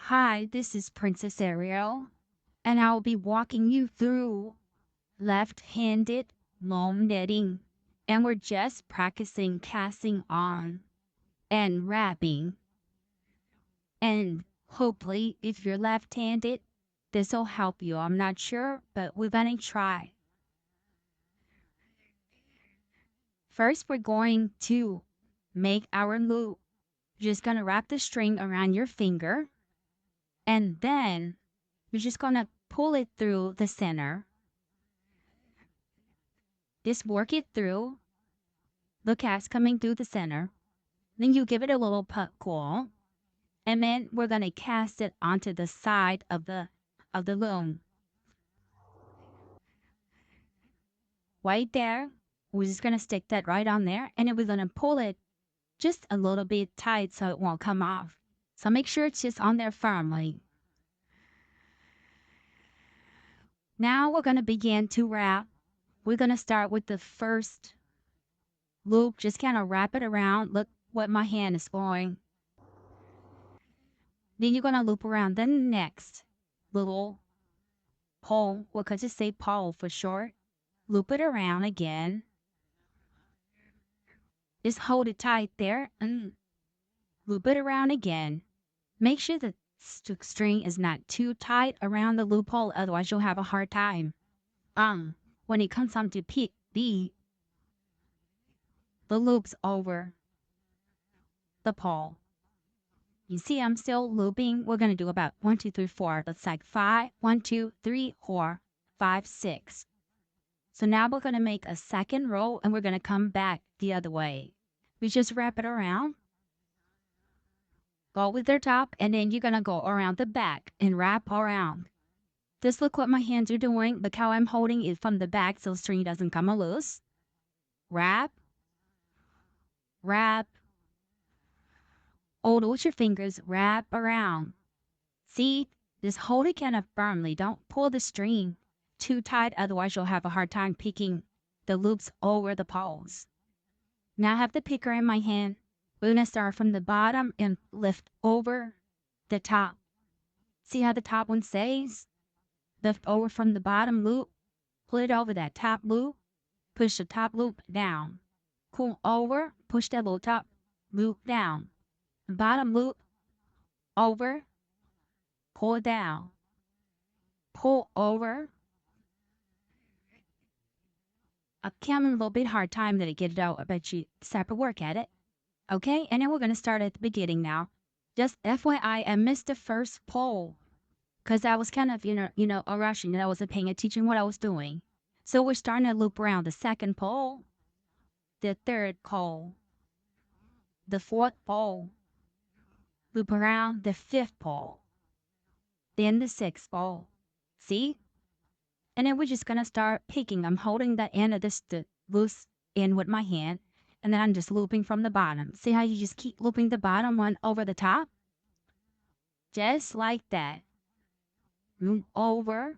Hi, this is Princess Ariel, and I'll be walking you through left-handed loom knitting. And we're just practicing casting on and wrapping. And hopefully, if you're left-handed, this will help you. I'm not sure, but we're going to try. First, we're going to make our loop. You're just going to wrap the string around your finger, and then you're just going to pull it through the center. Just work it through. The cast coming through the center. Then you give it a little pull, and then we're gonna cast it onto the side of the loom. Right there. We're just gonna stick that right on there, and then we're gonna pull it just a little bit tight so it won't come off. So make sure it's just on there firmly. Now we're gonna begin to wrap. We're gonna start with the first loop. Just kind of wrap it around. Look what my hand is going. Then you're gonna loop around the next little pole. We could just say pole for short. Loop it around again. Just hold it tight there and loop it around again. Make sure the string is not too tight around the loophole, otherwise you'll have a hard time. When it comes on to pick the loops over the pole. You see, I'm still looping. We're gonna do about 1, 2, 3, 4. That's like 5, 1, 2, 3, 4, 5, 6. So now we're gonna make a second row and we're gonna come back the other way. We just wrap it around. Go with the top, and then you're gonna go around the back and wrap around. Just look what my hands are doing. Look how I'm holding it from the back so the string doesn't come loose. Wrap, wrap. Hold with your fingers, wrap around. See, just hold it kind of firmly. Don't pull the string too tight, otherwise you'll have a hard time picking the loops over the poles. Now I have the picker in my hand. We're going to start from the bottom and lift over the top. See how the top one stays? Lift over from the bottom loop, pull it over that top loop, push the top loop down. Pull over, push that little top loop down. Bottom loop, over, pull down, pull over. I'm having a little bit hard time to get it out. I bet you separate work at it. Okay, and then we're going to start at the beginning now. Just FYI, I missed the first pull because I was kind of, rushing and I wasn't paying attention what I was doing. So we're starting to loop around the second pull, the third pull, the fourth pull, loop around the fifth pull, then the sixth pull. See? And then we're just going to start picking. I'm holding the end of this the loose end with my hand, and then I'm just looping from the bottom. See how you just keep looping the bottom one over the top? Just like that. Loop over.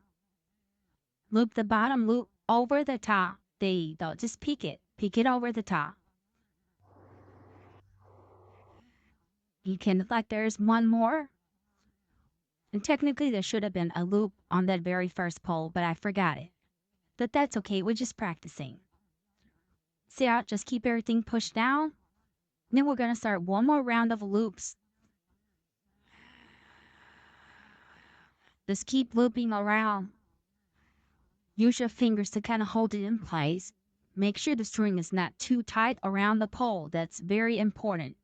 Loop the bottom loop over the top. There you go. Just peek it. Peek it over the top. You can look like there's one more. And technically there should have been a loop on that very first pole, but I forgot it. But that's okay. We're just practicing. See how just keep everything pushed down? Then we're going to start one more round of loops. Just keep looping around. Use your fingers to kind of hold it in place. Make sure the string is not too tight around the pole. That's very important.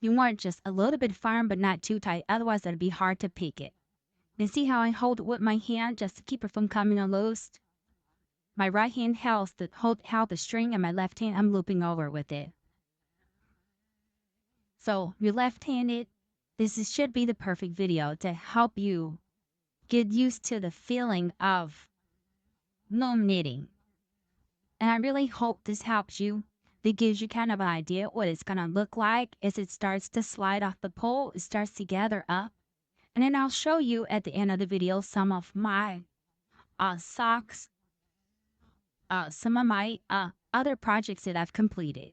You want it just a little bit firm but not too tight. Otherwise, it'll be hard to pick it. And see how I hold it with my hand just to keep it from coming loose? My right hand held the string, and my left hand, I'm looping over with it. So you're left-handed. This should be the perfect video to help you get used to the feeling of loom knitting. And I really hope this helps you. It gives you kind of an idea what it's going to look like as it starts to slide off the pole. It starts to gather up. And then I'll show you at the end of the video some of my socks, some of my other projects that I've completed.